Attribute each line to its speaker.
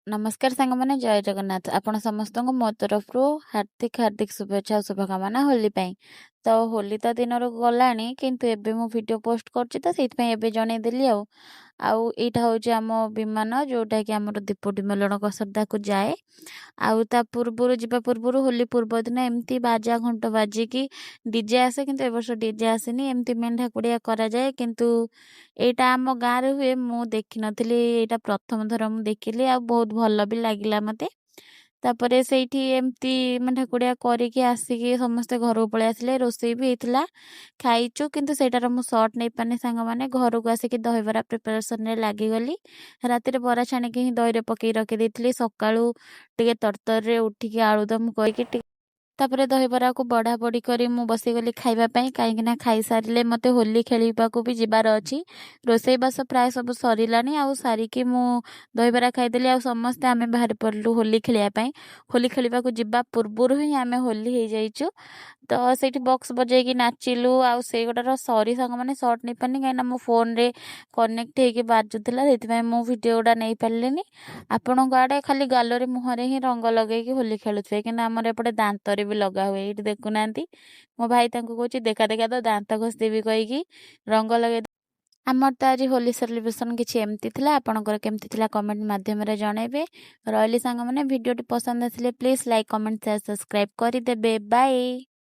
Speaker 1: नमस्कार सांगमाने जय जगन्नाथ आपण समस्त मो तरफ हार्दिक हार्दिक शुभेच्छा शुभकामना होली पाई। तो होली तो दिन गलानी किंतु एबे मु वीडियो पोस्ट करछि तो सेति एबे जणे देली आउ एटा होछि आम विमान जोटा कि आमर दीपटी मेलण कसरदा को जाए। आउ ता पूर्वरु जिबा पूर्वरु होली पूर्व दिन एमती बाजा घंट बाजिकी डीजे आसे किंतु ए वर्ष डीजे आसेनी एमती मेंढा कुड़िया करा जाए किंतु एटा आम गाँ रे हुए मु देखि नथिली एटा प्रथम थर मु देखिली आ बहुत भल भी लागिला मते। तापरे ସେଇଠି ଏମିତି ମାନେ ଠାକୁରିଆ କରିକି ଆସିକି ସମସ୍ତେ ଘରକୁ ପଳେଇ ଆସିଲେ ରୋଷେଇ ବି ହେଇଥିଲା ଖାଇଛୁ କିନ୍ତୁ ସେଇଟାର ମୁଁ ସର୍ଟ ନେଇ ପାରିନି ସାଙ୍ଗମାନେ ଘରକୁ ଆସିକି ଦହିବରା ପ୍ରିପାରେସନରେ ଲାଗିଗଲି। ରାତିରେ ବରା ଛାଣିକି ହିଁ ଦହିରେ ପକେଇ ରଖିଦେଇଥିଲି ସକାଳୁ ଟିକେ ତରତରରେ ଉଠିକି ଆଳୁଦମ କରିକି ତାପରେ ଦହିବରାକୁ ବଢା ବଢି କରି ମୁଁ ବସିଗଲି ଖାଇବା ପାଇଁ କାହିଁକି ନା ଖାଇସାରିଲେ ମତେ ହୋଲି ଖେଳିବାକୁ ବି ଯିବାର ଅଛି। ରୋଷେଇବାସ ପ୍ରାୟ ସବୁ ସରିଲାଣି ଆଉ ସାରିକି ମୁଁ ଦହିବରା ଖାଇଦେଲି ଆଉ ସମସ୍ତେ ଆମେ ବାହାରି ପଡ଼ିଲୁ ହୋଲି ଖେଳିବା ପାଇଁ। ହୋଲି ଖେଳିବାକୁ ଯିବା ପୂର୍ବରୁ ହିଁ ଆମେ ହୋଲି ହେଇଯାଇଛୁ ତ ସେଇଠି ବକ୍ସ ବଜେଇକି ନାଚିଲୁ ଆଉ ସେଇଗୁଟାର ସରି ସାଙ୍ଗମାନେ ସର୍ଟ ନେଇପାରିନି କାହିଁକିନା ମୋ ଫୋନରେ କନେକ୍ଟ ହେଇକି ବାଜୁଥିଲା ସେଥିପାଇଁ ମୁଁ ଭିଡ଼ିଓ ଗୁଡ଼ା ନେଇପାରିଲିନି। ଆପଣଙ୍କ ଆଡ଼େ ଖାଲି ଗାଲରେ ମୁହଁରେ ହିଁ ରଙ୍ଗ ଲଗେଇକି ହୋଲି ଖେଳୁଥିବେ କିନ୍ତୁ ଆମର ଏପଟେ ଦାନ୍ତରେ ବି ଲଗା ହୁଏ। ଏଇଠି ଦେଖୁନାହାନ୍ତି ମୋ ଭାଇ ତାଙ୍କୁ କହୁଛି ଦେଖା ଦେଖା ତ ଦାନ୍ତ ଘଷିଦେବି କହିକି ରଙ୍ଗ ଲଗେଇ ଆମର ତ ଆଜି ହୋଲି ସେଲିବ୍ରେସନ କିଛି ଏମିତି ଥିଲା। ଆପଣଙ୍କର କେମିତି ଥିଲା କମେଣ୍ଟ ମାଧ୍ୟମରେ ଜଣାଇବେ। ରହିଲି ସାଙ୍ଗମାନେ ଭିଡ଼ିଓଟି ପସନ୍ଦ ଆସିଲେ please like comment share subscribe କରିଦେବେ। ବାଏ।